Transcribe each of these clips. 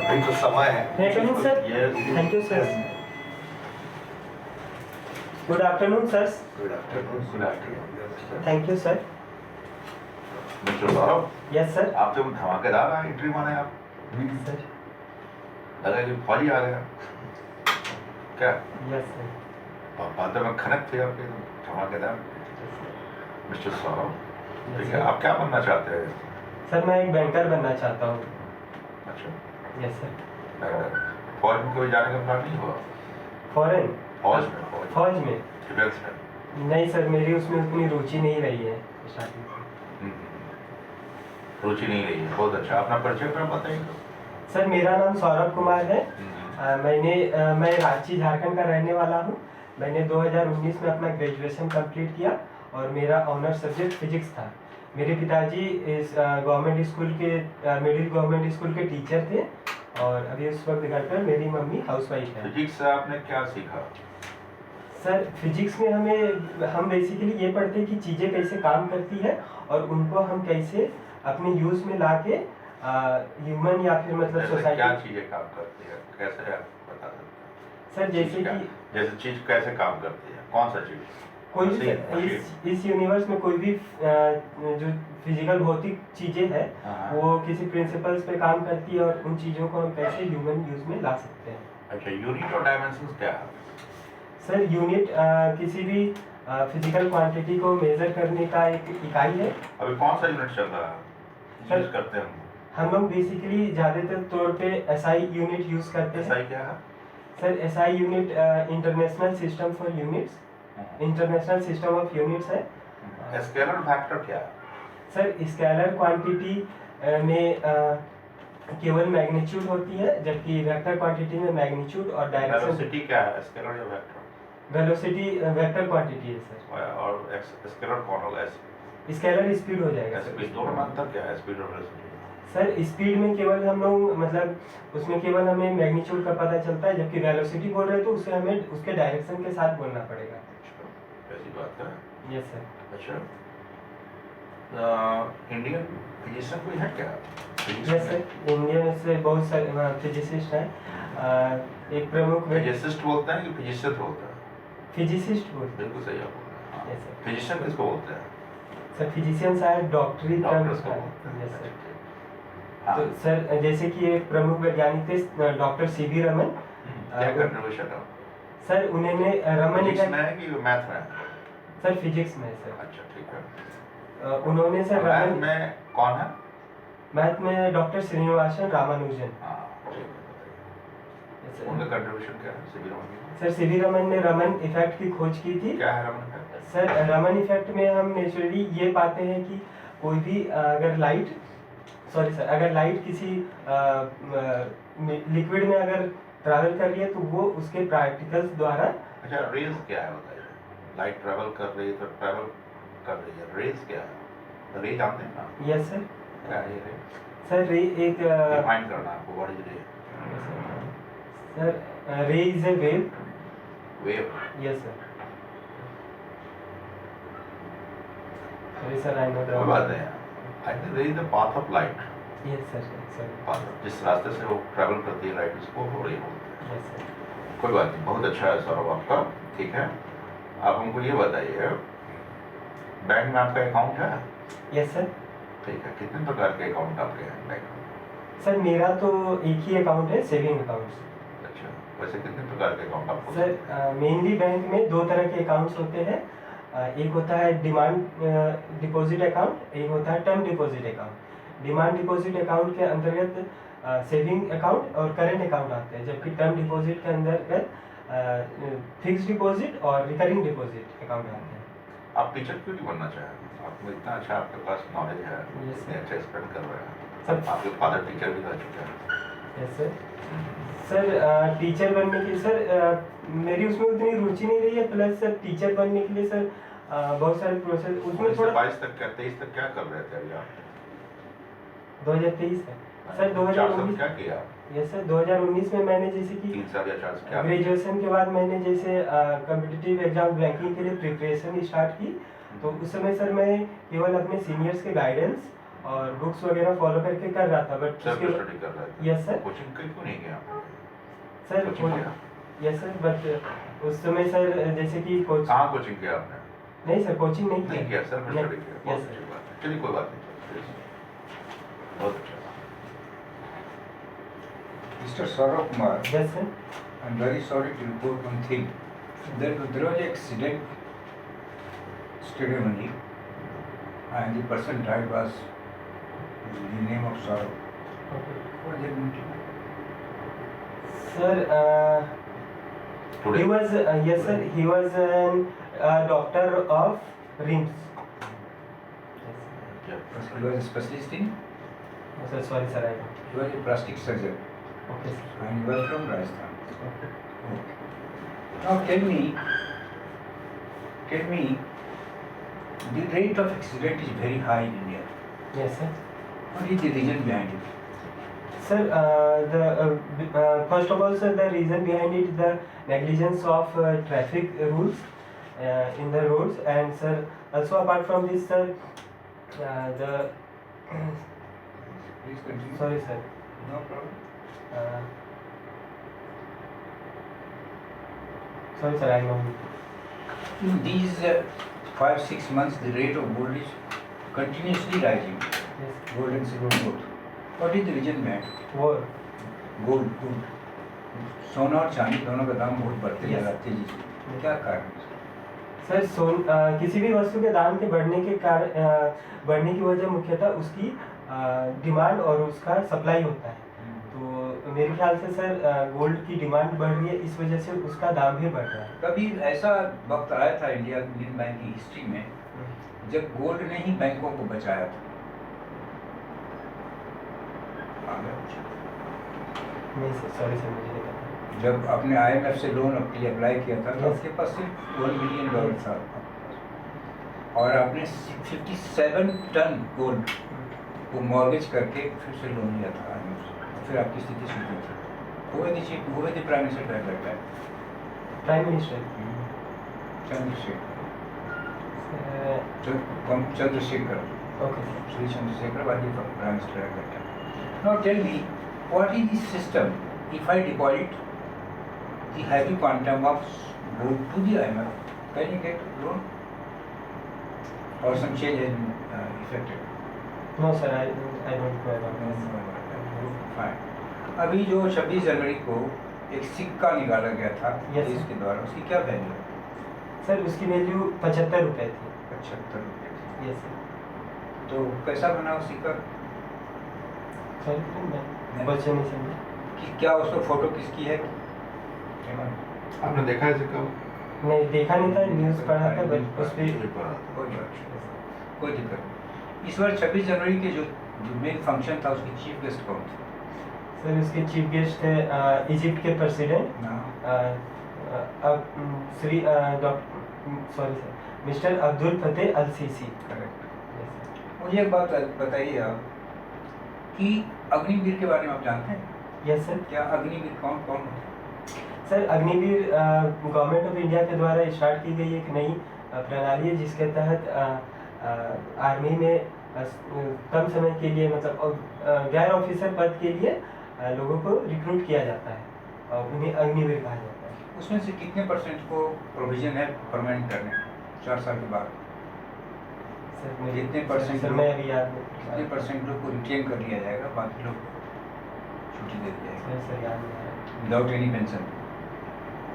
अभी तो समय है। Sir, thank you sir. Good afternoon sir. Good afternoon. Thank you sir. Mister Saurabh, yes sir. आप तो धमाकेदार एंट्री माने आप। सर। लगा कि फौजी आ गया क्या? Yes sir. और बातों में खनक थे आपके, धमाकेदार। मिस्टर सौरभ, ठीक है, आप क्या बनना चाहते हैं? सर मैं एक बैंकर बनना चाहता हूँ। अच्छा, यस सर। फौज में कोई जाने का प्लान नहीं हुआ? फॉरेन? फौज में डिफेंस में? नहीं सर, मेरी उसमें उतनी रुचि नहीं रही है स्टार्टिंग से। रुचि नहीं रही है, बहुत अच्छा। अपना परिचय पर बताइए। सर मेरा नाम सौरभ कुमार है। मैं रांची झारखंड का रहने वाला हूँ। मैंने 2019 में अपना ग्रेजुएशन कंप्लीट किया और मेरा ऑनर सब्जेक्ट फिजिक्स था। मेरे पिताजी इस गवर्नमेंट स्कूल के मिडिल गवर्नमेंट स्कूल के टीचर थे और अभी उस वक्त घर पर मेरी मम्मी हाउसवाइफ है। फिजिक्स से आपने क्या सीखा? सर फिजिक्स में हम बेसिकली ये पढ़ते हैं कि चीज़ें कैसे काम करती है और उनको हम कैसे अपने यूज़ में लाके ह्यूमन या फिर मतलब सोसाइटी। क्या चीज़ें काम करती है, कैसे आप बता सकते हैं? सर जैसे चीज़ कैसे काम करती है, कौन सा चीज़? कोई भी इस यूनिवर्स में कोई भी जो फिजिकल भौतिक चीजें हैं वो किसी प्रिंसिपल्स पे काम करती है और उन चीजों को हम कैसे ह्यूमन यूज में ला सकते हैं। अच्छा, यूनिट और डायमेंशंस क्या है? सर यूनिट किसी भी फिजिकल क्वांटिटी को मेजर करने का एक इकाई है। अभी कौन सा यूनिट चल रहा है, यूज करते हैं हम लोग बेसिकली ज्यादातर तौर पे एसआई यूनिट यूज करते हैं। एसआई क्या है? Sir SI unit international system for units, international system of units है। स्केलर फैक्टर क्या है? सर स्केलर क्वांटिटी में केवल मैग्नीट्यूड होती है, जबकि वेक्टर क्वांटिटी में मैग्नीट्यूड और डायरेक्शन। वेलोसिटी क्या है, स्केलर या वेक्टर? वेलोसिटी वेक्टर क्वांटिटी है सर। और स्केलर कौन होगा? स्केलर स्पीड हो जाएगा सर। स्पीड, दोनों में अंतर क्या है, स्पीड और वेलोसिटी? सर स्पीड में केवल हम लोग मतलब उसमें केवल हमें मैग्नीट्यूड का पता चलता है, जबकि वेलोसिटी बोल रहे हैं तो उसे हमें उसके डायरेक्शन के साथ बोलना पड़ेगा। ऐसी बात है? Yes sir. अच्छा, इंडियन फिजिशियन कोई है क्या? यस सर, इंडिया में से बहुत सारे फिजिसिस्ट हैं। एक प्रमुख फिजिसिस्ट बोलते हैं कि फिजिशियन बोलते हैं? फिजिसिस्ट बोलते हैं। बिल्कुल सही आप बोल रहे हैं। Yes sir. फिजिशियन किसको बोलते हैं? सर फिजिशियन शायद डॉक्टरी टर्म डॉक्टर्स को है। बोलते हैं। Yes sir. हाँ। तो सर जैसे कि एक प्रमुख वैज्ञानिक थे डॉक्टर सीवी रमन। क्या कंट्रीब्यूशन है? सर उन्होंने रमन फिजिक्स में है कि मैथ में है? सर फिजिक्स में सर। अच्छा, ठीक है। उन्होंने सर मैथ में कौन है? मैथ में डॉक्टर श्रीनिवासन रामानुजन। हाँ, ठीक है। उनका कंट्रीब्यूशन क्या है सीवी रमन की? सर सीवी रमन ने रमन इफेक्ट की खोज की थी। क्या है Raman effect? Sir Raman effect में हम नेचुरली ये पाते हैं कि कोई भी अगर लाइट किसी लिक्विड में अगर ट्रैवल कर रही है तो वो उसके पार्टिकल्स द्वारा। अच्छा, रेज क्या है बताइए? लाइट ट्रैवल कर रही है तो ट्रैवल कर रही है, रेज क्या है? रे जानते हैं ना? Yes sir. क्या है ये रे? सर रे एक डिफाइन करना आपको, व्हाट इज रे? सर रे is a wave. Wave? Yes sir. Sir I know that. कोई बात नहीं, आई थिंक रे is the path of light. Yes sir. Sir जिस रास्ते से वो ट्रैवल करती है लाइट, उसको रे बोलते हैं। Yes sir. कोई बात नहीं, बहुत अच्छा है सौरभ आपका, ठीक है। आप हमको ये बताइए, बैंक में आपका अकाउंट है? Yes sir. ठीक है, कितने प्रकार के अकाउंट आपके हैं बैंक में? सर मेरा तो एक ही अकाउंट है, सेविंग अकाउंट। अच्छा, वैसे कितने प्रकार के अकाउंट आपको? सर मेनली बैंक में दो तरह के अकाउंट्स होते हैं। एक होता है डिमांड डिपॉजिट अकाउंट, एक होता है term deposit account. Demand deposit account के अंतर्गत सेविंग अकाउंट और करेंट अकाउंट आते हैं, जबकि टर्म डिपॉजिट के अंतर्गत फिक्स डिपॉजिट और रिकरिंग डिपॉजिट अकाउंट आते हैं। आप टीचर क्यों नहीं बनना चाहें? आपको इतना अच्छा आपके पास नॉलेज है, इतने अच्छा एक्सप्लेन कर रहे हैं। सर आपके फादर टीचर भी रह चुके हैं। Yes sir. सर टीचर बनने के लिए सर मेरी उसमें उतनी रुचि नहीं रही है, प्लस सर टीचर बनने के लिए सर बहुत सारे प्रोसेस उसमें थोड़ा। 22 तक क्या, 23 तक क्या कर रहे थे अभी आप? 2023 है सर। 2019 क्या किया? Yes sir. 2019 में मैंने जैसे कि 3 साल या 4 साल क्या? ग्रेजुएशन के बाद मैंने जैसे कॉम्पिटिटिव एग्जाम बैंकिंग के लिए प्रिपरेशन स्टार्ट की। तो उस समय सर मैं केवल अपने सीनियर्स के गाइडेंस और बुक्स वगैरह फॉलो करके कर रहा था, बट सेल्फ स्टडी कर रहे थे। Yes sir. कोचिंग क्यों नहीं किया? सर कोचिंग किया? यस सर, बट उस समय सर जैसे कि कोच कहाँ कोचिंग किया आपने? नहीं सर, कोचिंग नहीं नहीं किया, सेल्फ नहीं, स्टडी किया। यस बहुत सर। अच्छी बात है। चलिए कोई बात नहीं, बहुत अच्छा। Mr. Saurav Kumar, yes sir. I'm very sorry to report one thing. There was an accident yesterday only, and the person died was the name of Saurav. What was that meeting? Sir, Today? he was yes sir, he was a doctor of RIMS. Yeah. He was a specialist in, Yes, sir, sorry sir, he was a plastic surgeon, okay sir. and he was from Rajasthan. Okay. Okay. Now tell me, the rate of accident is very high in India. Yes sir. What is the reason behind it? Sir, first of all, sir, the reason behind it is the negligence of traffic rules in the roads, and sir, also apart from this, sir, the Please continue. sorry, sir. No problem. Uh, sorry, sir, I know. In these 5-6 months, the rate of gold is continuously rising. Yes. Gold and silver both. What is the reason behind? War. Gold सोना और चांदी दोनों का दाम बहुत बढ़ते जा Yes. रहा है तेजी से, क्या कारण है? सर, किसी भी वस्तु के दाम के बढ़ने के कारण बढ़ने की वजह मुख्यतः उसकी डिमांड और उसका सप्लाई होता है। तो मेरे ख्याल से सर गोल्ड की डिमांड बढ़ रही है, इस वजह से उसका दाम भी बढ़ रहा है। कभी ऐसा वक्त आया था इंडिया इंडियन बैंक की हिस्ट्री में जब गोल्ड ने ही बैंकों को बचाया था? नहीं सर, सॉरी सर, मुझे नहीं पता। जब आपने IMF से लोन के लिए अप्लाई किया था तो Yes. आपके पास सिर्फ $1 मिलियन था और आपने 57 टन गोल्ड को मॉर्गेज करके फिर से लोन लिया था IMF से, फिर आपकी स्थिति सुधरी थी। हुए थे प्राइम मिनिस्टर रहता है prime minister Chandrashekhar okay sir. Sri Chandrasekhar was the Prime Minister at that time. Now tell me, what is the system if I deposit the heavy quantum of gold to the IMF? Can you get loan? Or some change has been effected? No sir, I don't know about No, this. no, no. Fine. अभी जो 26 जनवरी को एक सिक्का निकाला गया था Yes, देश sir. के द्वारा, उसकी क्या वैल्यू है? सर उसकी वैल्यू 75 रुपये थी। 75 रुपये थी। Yes sir. तो कैसा बना वो सिक्का? सॉरी सर, मैं क्वेश्चन नहीं समझा। क्या उसमें फोटो किसकी है? आपने देखा है इसका? नहीं देखा नहीं था, न्यूज़ पढ़ा था, बट उस पर कोई बात कोई बात नहीं, कोई दिक्कत नहीं। इस बार 26 जनवरी के जो मेन फंक्शन था उसकी चीफ गेस्ट कौन थे? सर उसके चीफ गेस्ट थे इजिप्ट के president Shri doctor mister Abdul Fattah al Sisi. Correct. मुझे एक बात बताइए आप कि अग्निवीर के बारे में आप जानते हैं? Yes sir. क्या अग्निवीर कौन कौन होते हैं? Sir Agniveer government of India के द्वारा स्टार्ट की गई एक नई प्रणाली है जिसके तहत आर्मी में कम समय के लिए मतलब गैर ऑफिसर पद के लिए लोगों को रिक्रूट किया जाता है और उन्हें अग्निवीर कहा जाता है। उसमें से कितने परसेंट को प्रोविजन है परमानेंट करने 4 साल के बाद? सर मुझे कितने परसेंट सर लोग- मैं अभी याद कितने परसेंट लोग को रिटेन कर लिया जाएगा, बाकी लोग को छुट्टी दे दी जाएगी सर याद नहीं आ रहा। Without any pension?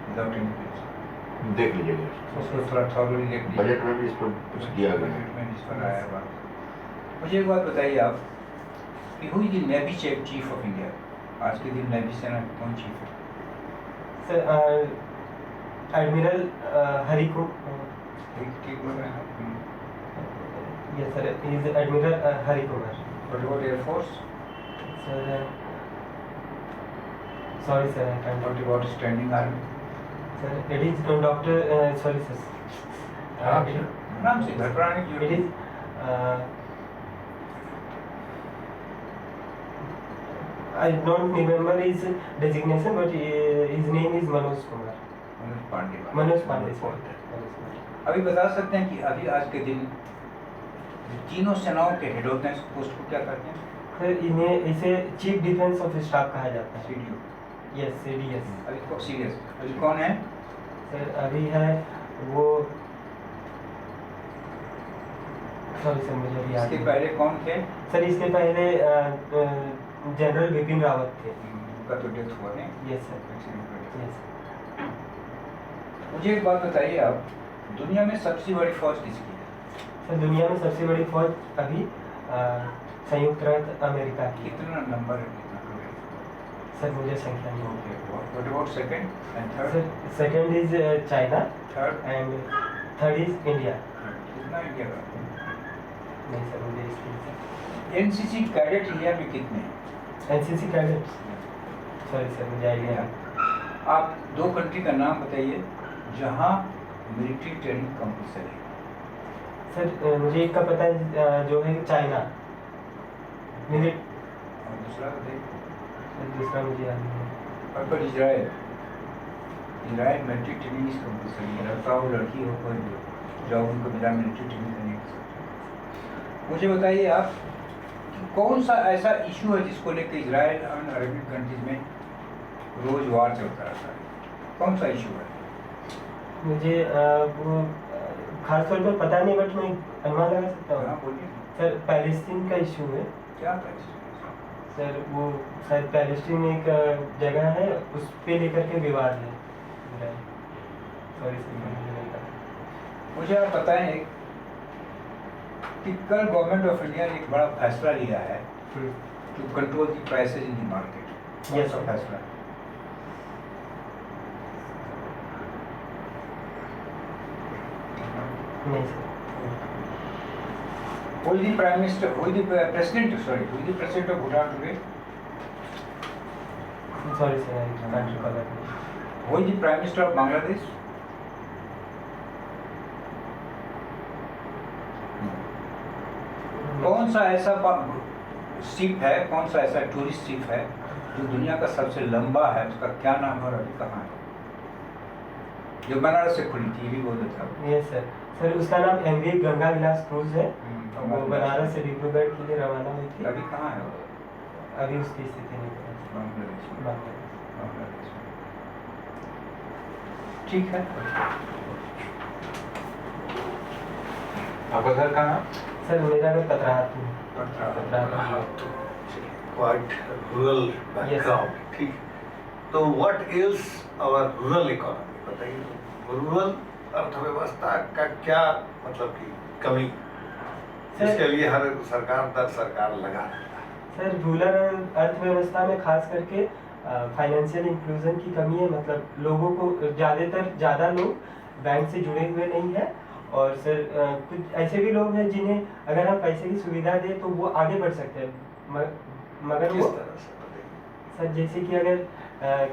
Without any pension है। देख लीजिएगा इसको। उसको थोड़ा थॉरली देख लीजिए। बजट में भी इस पर कुछ दिया गया है। बजट में इस पर आया बात। मुझे एक बात बताइए आप कि हुई दी नेवी चीफ ऑफ इंडिया, आज के दिन नेवी सेना का कौन चीफ है? सर एडमिरल हरिको ठीक बोल रहे हैं आप? Yes sir, is admiral Hari Kumar. What about Air Force? Sir sorry sir, I can What about Standing Army? Sir it is doctor sorry sir, नाम से घबराने की इट जरूरत is I don't remember his designation but his name is Manoj Kumar. Manoj Pandey. Manoj Pandey sir. Manoj Pandey. अभी बता सकते हैं कि अभी आज के दिन तीनों सेनाओं के हेड होते हैं, इस पोस्ट को क्या कहते हैं? सर इन्हें इसे चीफ डिफेंस ऑफ स्टाफ कहा जाता है। CDO। Yes, CDS। अभी सीरियस अभी कौन है? सर अभी है वो, सॉरी सर मुझे अभी याद इसके नहीं। पहले कौन थे? सर इसके पहले जनरल बिपिन रावत थे। उनका तो डेथ हुआ नहीं? Yes sir. एक्सीडेंट में। यस। मुझे एक बात बताइए आप, दुनिया में सबसे बड़ी फौज किसकी है? सर दुनिया में सबसे बड़ी फौज अभी संयुक्त राज्य अमेरिका की है। कितना नंबर है, कितना करोड़? सर मुझे संख्या नहीं okay, what about second and है। Third? Sir second is China third and third is India. कितना इंडिया का? नहीं सर मुझे इसकी एनसीसी कैडेट इंडिया में कितने हैं? एनसीसी कैडेट्स, सॉरी सर मुझे आइडिया नहीं। आप दो कंट्री का नाम बताइए जहाँ मिलिट्री ट्रेनिंग कंपल्सरी है। सर मुझे एक का पता है जो है चाइना मिलिट, और दूसरा बताइए। सर दूसरा मुझे याद नहीं है। और पर Israel, Israel military training is compulsory है, लड़का हो लड़की हो कोई भी हो, जॉब उनको मिला मिलिट्री ट्रेनिंग करने के साथ। मुझे बताइए आप कि कौन सा ऐसा इशू है जिसको लेकर इजराइल और अरब कंट्रीज में रोज वार चलता रहता है? कौन सा इशू है? मुझे वो खास तौर पर पता नहीं, बट मैं अनुमान लगा सकता हाँ हूँ। बोलिए, सर पैलेस्टीन का इशू है। क्या है? सर वो शायद पैलेस्टीन एक जगह है, उस पे लेकर के विवाद है। सॉरी सर मुझे नहीं पता। मुझे आप बताएं कि कल गवर्नमेंट ऑफ इंडिया ने एक बड़ा फैसला लिया है to control the prices in the market. कौन Yes, सा sir. फैसला है? नहीं sir. Who is the prime minister? Who is the president? Sorry, who is the president of Bhutan today? Sorry sir I can't recall that. Who is the prime minister of Bangladesh? कौन सा ऐसा ship है, कौन सा ऐसा tourist ship है जो दुनिया का सबसे लंबा है, उसका क्या नाम है और अभी कहाँ है? जो बनारस से खुली थी, ये भी बोल देता हूँ। Yes sir. सर उसका नाम MV गंगा विलास क्रूज है। वो बनारस से डिब्रूगढ़ के लिए रवाना हुई थी। अभी कहाँ है वो? अभी उसकी स्थिति नहीं पता। बांग्लादेश में। बांग्लादेश। बांग्लादेश में। ठीक है। आपका घर कहाँ? सर मेरा घर पतराहत में। Quite rural background, ठीक। तो what is our rural economy? बताइए, rural अर्थव्यवस्था का क्या मतलब की कमी, इसके लिए हर सरकार दर सरकार लगा रहता है। सर रूरल अर्थव्यवस्था में खास करके फाइनेंशियल इंक्लूजन की कमी है। मतलब लोगों को ज़्यादा लोग बैंक से जुड़े हुए नहीं हैं। और सर कुछ ऐसे भी लोग हैं जिन्हें अगर हम पैसे की सुविधा दें तो वो आगे बढ़ सकते हैं, मगर किस वो तरह से बताइए? सर जैसे कि अगर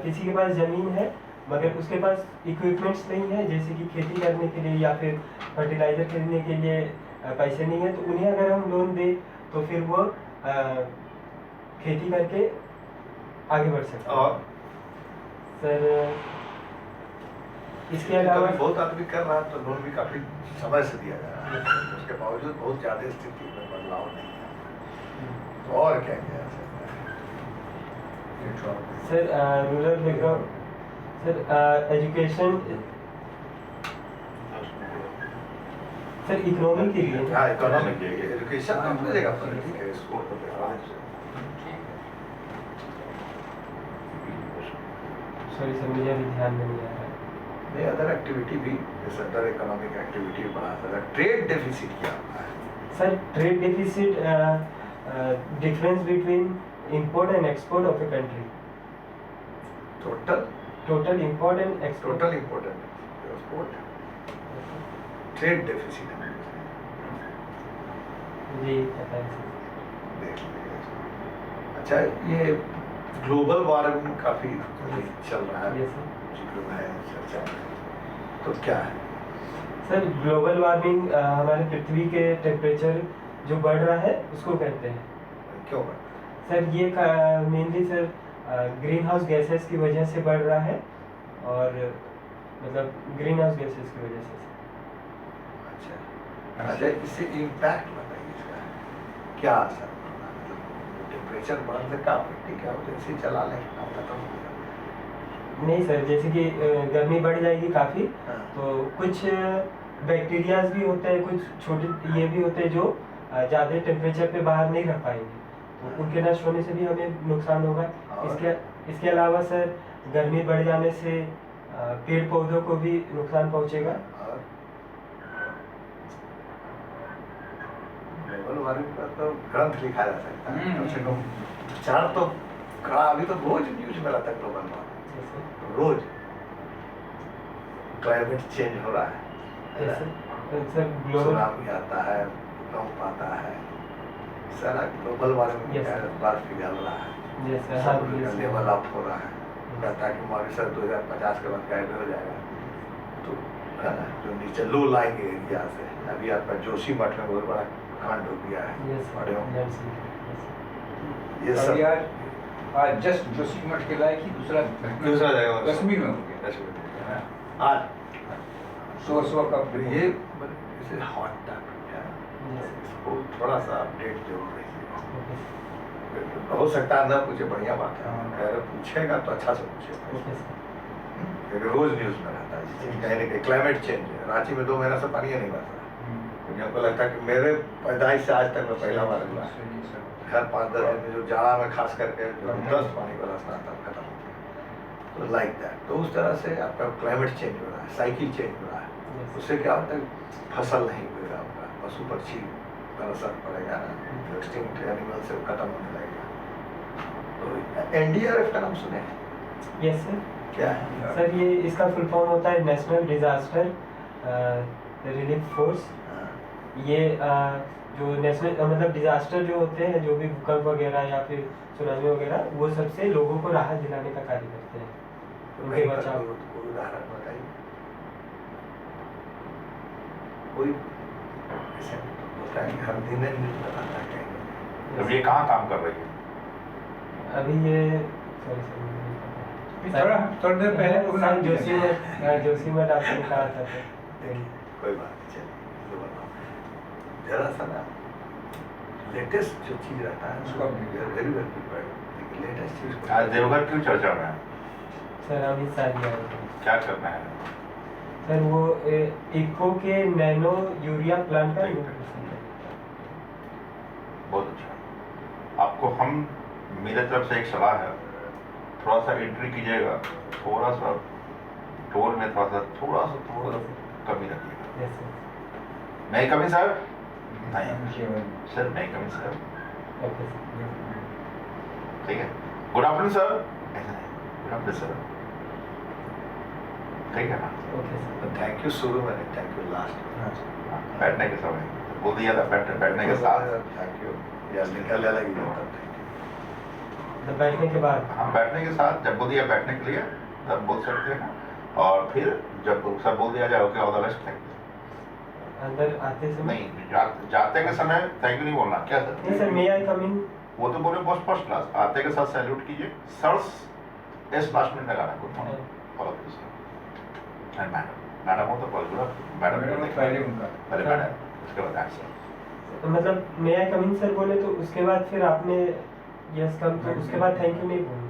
किसी के पास ज़मीन है मगर उसके पास इक्विपमेंट्स नहीं है, जैसे कि खेती करने के लिए या फिर फर्टिलाइज़र खरीदने के लिए पैसे नहीं है, तो उन्हें अगर हम लोन दें तो फिर वो खेती करके आगे बढ़ सकते हैं। और सर इसके कभी अलावा बहुत आदमी कर रहा है तो लोन भी काफी समय से दिया जा रहा है, उसके बावजूद बहुत ज्यादा स्थिति में बदलाव नहीं है। तो और क्या किया जा सकता है? Sir rural background, sir education, sir economy के लिए। हाँ, इकोनॉमिक के लिए एजुकेशन अपनी जगह पर है, ठीक है, स्कूल तो सॉरी सर मुझे अभी ध्यान में नहीं आ रहा है। नहीं, अदर एक्टिविटी भी जैसे अदर इकोनॉमिक एक्टिविटी बढ़ा सकता है। ट्रेड डेफिसिट क्या होता है? Sir trade deficit difference between import and export of a country. Total import and export. Total important export, trade deficit है, जी पता है सर। देख लीजिए। अच्छा, ये ग्लोबल वार्मिंग काफी चल रहा है, यस सर। जिक्र है चर्चा में, तो क्या है? सर ग्लोबल वार्मिंग हमारे पृथ्वी के टेम्परेचर जो बढ़ रहा है उसको कहते हैं। क्यों बढ़ रहा है? सर ये mainly sir green house gases की वजह से बढ़ रहा है, और मतलब ग्रीन हाउस गैसेस की वजह से। अच्छा, इससे इम्पैक्ट बताइए। क्या असर पड़ता है? मतलब टेम्परेचर बढ़ने से क्या ठीक है, तो ऐसे ही चला लें, काम खत्म हो गया। नहीं सर, जैसे कि गर्मी बढ़ जाएगी काफ़ी, हाँ। तो कुछ बैक्टीरियाज भी होते हैं, कुछ छोटे ये भी होते हैं जो ज़्यादा टेम्परेचर पे बाहर नहीं रह पाएंगे, तो उनके नष्ट होने से भी हमें नुकसान होगा। और? इसके अलावा सर गर्मी बढ़ जाने से पेड़ पौधों को भी नुकसान पहुंचेगा। और ग्लोबल वार्मिंग पर तो ग्रंथ लिखा जा सकता है, कम से कम 4 तो कड़ा। अभी तो रोज न्यूज में रहता है ग्लोबल वार्मिंग, रोज क्लाइमेट चेंज हो रहा है, सर ग्लोबल सुनामी आता है, भूकंप आता है, सारा ग्लोबल वार्मिंग Yes, का sir. बर्फ पिघल रहा है, जैसे समुद्र का लेवल अप हो रहा है, कहता है कि मॉरिशस 2050 के बाद गायब हो जाएगा। तो है ना, जो नीचे लो लाइंग एरिया से, अभी आपका जोशी मठ में बहुत बड़ा कांड हो गया है, पढ़े होंगे। ये और सब यार आज जस्ट जोशी मठ के लायक ही दूसरा जगह कश्मीर में हो गया। कश्मीर में। हाँ। आज सुबह का तो ये इसे हॉट टॉपिक है, इसको थोड़ा सा अपडेट जरूर रखिएगा। हो सकता है ना पूछे, बढ़िया बात है, अगर पूछेगा तो अच्छा से पूछेगा, क्योंकि रोज न्यूज में रहता है कहीं ना कहीं क्लाइमेट चेंज है। रांची में 2 महीना से पानी नहीं बरस रहा, क्योंकि हमको लगता है कि मेरे पैदाइश से आज तक में पहला बार हुआ है। हर 5-10 दिन में जो जाड़ा में खास करके जबरदस्त पानी बरसना था, खत्म हो गया। तो लाइक दैट, तो उस तरह से आपका क्लाइमेट चेंज हो रहा है, साइकिल चेंज हो रहा है। उससे क्या होता है, फसल नहीं होगा आपका, पशु पक्षी पर असर पड़ेगा ना, एक्सटिंक्ट एनिमल से खत्म होने लगेगा। तो एनडीआरएफ का नाम सुने हैं? Yes sir. क्या है? सर ये इसका फुल फॉर्म होता है नेशनल डिजास्टर रिलीफ फोर्स। हाँ। ये जो नेशनल मतलब डिजास्टर जो होते हैं, जो भी भूकंप वगैरह या फिर सुनामी वगैरह, वो सबसे लोगों को राहत दिलाने का कार्य करते हैं, तो उनके कहीं पर बचाव। कोई उदाहरण बताइए, कोई ऐसे होता है कि हर दिन न्यूज बताता है कहीं। तो ये कहाँ काम कर रही है? अभी ये सॉरी सर, थोड़ा देर पहले तो नाम जोशीमठ आपने कहा था सर। देखिए, कोई बात नहीं, चलिए तो बताओ जरा सा ना, लेटेस्ट जो चीज रहता है उसको वेरी वेरी प्रिपेयर्ड, लेकिन लेटेस्ट चीज को आज देवघर क्यों चर्चा में है? सर अमित शाह जी आए थे। क्या करना है? सर वो इको के नैनो यूरिया प्लांट का इनॉग्रेशन है। बहुत अच्छा। आपको हम मेरे तरफ से एक सलाह है, थोड़ा सा एंट्री कीजिएगा, थोड़ा सा टोल में थोड़ा सा कमी रखिएगा। Yes sir. मैं कमी सर? नहीं सर, मैं कमी सर। Okay sir. ठीक है, गुड आफ्टरनून सर। ऐसा नहीं, गुड आफ्टरनून सर, ठीक है ना? Okay sir. थैंक यू शुरू में, थैंक यू लास्ट में। बैठने के समय बोल दिया था, बैठने के साथ। थैंक यू, या निकल अलग ही होता है। तो बैठने के बाद हम बैठने के साथ जब बोल दिया बैठने के लिए तब बोल सकते हैं, और फिर जब सब बोल दिया जाए okay all the best, thank you. अंदर आते समय नहीं, जाते के समय थैंक यू नहीं बोलना। क्या सर? नहीं सर, मे आई कम इन? वो तो बोले पोस्ट फर्स्ट क्लास, आते के साथ सैल्यूट कीजिए, सर्स एस लास्ट में लगाना, good morning all of you sir, and madam हो तो बोल मैडम पहले उनका पहले मैडम, उसके बाद आंसर। मतलब मे आई कम इन सर बोले तो उसके बाद फिर आपने यस कम, तो उसके बाद थैंक यू नहीं बोलना।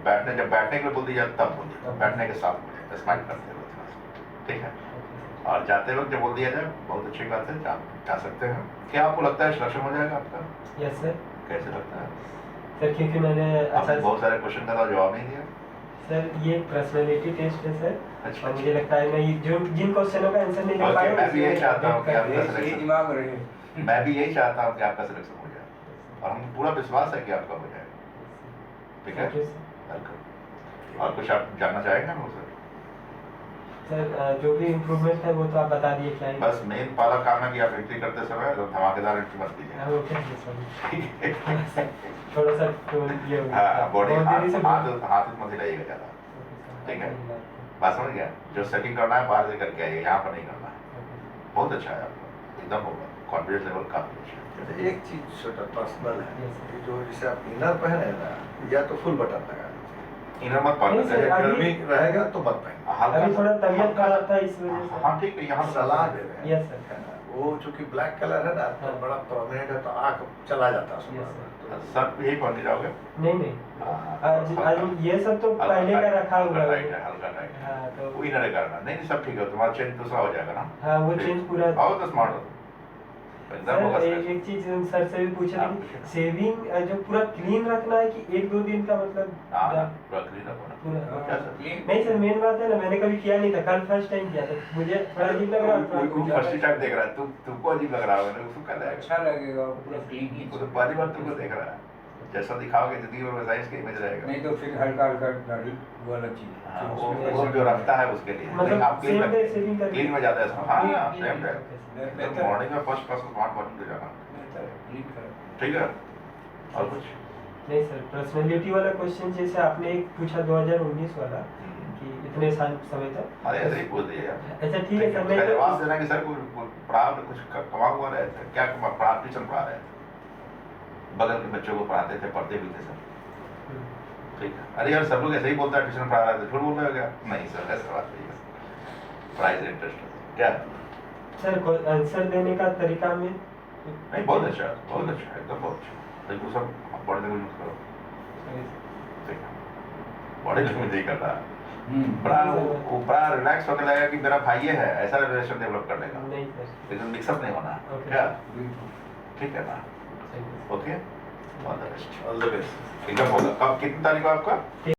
बैठने जब बैठने के लिए बोल दिया तब बोलिए, बैठने के साथ बोलिए, स्माइल करते हुए थोड़ा सा, ठीक है? और जाते वक्त जब बोल दिया जाए बहुत अच्छी बात है, जा सकते हैं। क्या आपको लगता है सिलेक्शन हो जाएगा आपका? Yes sir. कैसे लगता है सर क्योंकि मैंने आपने बहुत सारे क्वेश्चन का जवाब नहीं दिया? सर ये पर्सनालिटी टेस्ट है सर, अच्छा, और मुझे लगता है मैं जो जिन क्वेश्चनों का आंसर नहीं दे Okay, पाया मैं भी यही चाहता हूँ कि आप ये सिलेक्शन, दिमाग रहे। मैं भी यही चाहता हूँ कि आपका सिलेक्शन हो जाए, और हमको पूरा विश्वास है कि आपका हो जाएगा, ठीक है? Thank you, sir. वेलकम। और कुछ आप जानना चाहेंगे मुझसे? सर जो भी इम्प्रूवमेंट है वो तो आप बता दिए क्या है। बस मेन वाला काम है कि आप एंट्री करते समय तो धमाकेदार एंट्री मत कीजिए, ओके सर, ठीक है? थोड़ा सा टोन ये हो गया। हाँ, बॉडी बहुत देरी से हाथ मत हिलाइएगा ज़्यादा, ठीक है? बात समझ गया? जो सेटिंग करना है बाहर से करके आइए, यहाँ पर नहीं करना है। बहुत अच्छा है आपका, एकदम होगा, कॉन्फिडेंस लेवल काफी अच्छा है। अच्छा, एक चीज छोटा पर्सनल है, Yes, sir. कि जो जैसे आप इनर पहने ना, या तो फुल बटन लगा इनर मत नहीं, पहनना सर, चाहिए, अभी- गर्मी रहेगा तो मत पहने। हल्का अभी थोड़ा तबीयत हल्का- खराब था इस वजह से। हाँ ठीक है, यहाँ सलाह दे रहे हैं, Yes, sir. है ना? वो चूंकि ब्लैक कलर है ना तो हाँ। बड़ा प्रोमिनेंट है तो आँख चला जाता है उसमें। Yes, तो सर यही पहन के जाओगे? नहीं नहीं, हाँ, आज ये सब तो हल्का पहले का टाइट, रखा हुआ हल्का है। टाइट है, हल्का टाइट है। हाँ तो वो इनर करना नहीं, सब ठीक है, तुम्हारा चेंज दूसरा हो जाएगा ना। हाँ वो ठीक। चेंज पूरा। आओ तो स्मार्ट हो तुम। एकदम सर फोकस एक चीज सर से भी पूछा हाँ, था पूछिए। कि सेविंग जो पूरा क्लीन रखना है कि एक दो दिन का मतलब हाँ, पूरा क्लीन रखो ना। पूरा। क्या सर? नहीं सर मेन बात है ना, मैंने कभी किया नहीं था, कल फर्स्ट टाइम किया था, मुझे थोड़ा अजीब लग रहा था। वो फर्स्ट टाइम देख रहा है, तुमको अजीब लग रहा होगा, उसको क्या लगेगा? अच्छा लगेगा, पूरा क्लीन ही। वो तो पहली बार तुमको देख रहा है, जैसा दिखाओगे जिंदगी में वैसा ही इसका इमेज रहेगा। नहीं तो फिर हल्का हल्का दाढ़ी वो अलग चीज है। हाँ, फिर उसमें वो ऐसा जो रखता है उसके लिए। मतलब लेकिन आप same day saving करके- क्लीन में जाता है इसमें। हाँ, हाँ, clean- सेम डे। बेहतर मॉर्निंग में फर्स्ट क्लास स्मार्ट मॉर्निंग पे जाना। बेहतर है, क्लीन करो। ठीक है? और कुछ? नहीं सर, पर्सनालिटी वाला क्वेश्चन जैसे आपने एक पूछा 2019 वाला कि इतने साल समय तक। अरे ऐसे ही पूछ दिया यार। अच्छा ठीक है सर, उसका मैं जवाब तो देना कि सर पढ़ा कुछ कमा हुआ रहे थे क्या, पढ़ा ट्यूशन पढ़ा रहे थे, बगल के बच्चों को पढ़ाते थे, पढ़ते भी थे सर। ठीक है। अरे यार सब लोग ऐसे ही बोलता है ट्यूशन पढ़ा रहे थे, झूठ बोल रहे हो क्या? नहीं सर ऐसा बात नहीं है, पढ़ाई से इंटरेस्ट क्या? सर आंसर देने का तरीका में नहीं बहुत अच्छा, बहुत अच्छा, एकदम बहुत अच्छा। बिल्कुल सब बॉडी लैंग्वेज यूज करो। ठीक है, बॉडी लैंग्वेज नहीं कर रहा है, बड़ा वो बड़ा रिलैक्स होने लगेगा कि मेरा भाई है, ऐसा रिलेशन डेवलप कर लेगा। नहीं सर। लेकिन मिक्सअप नहीं होना Okay. क्या? बिल्कुल। ठीक है ना? Thank you. Okay, all the best. All the best. एकदम होगा। कब कितनी तारीख को आपका?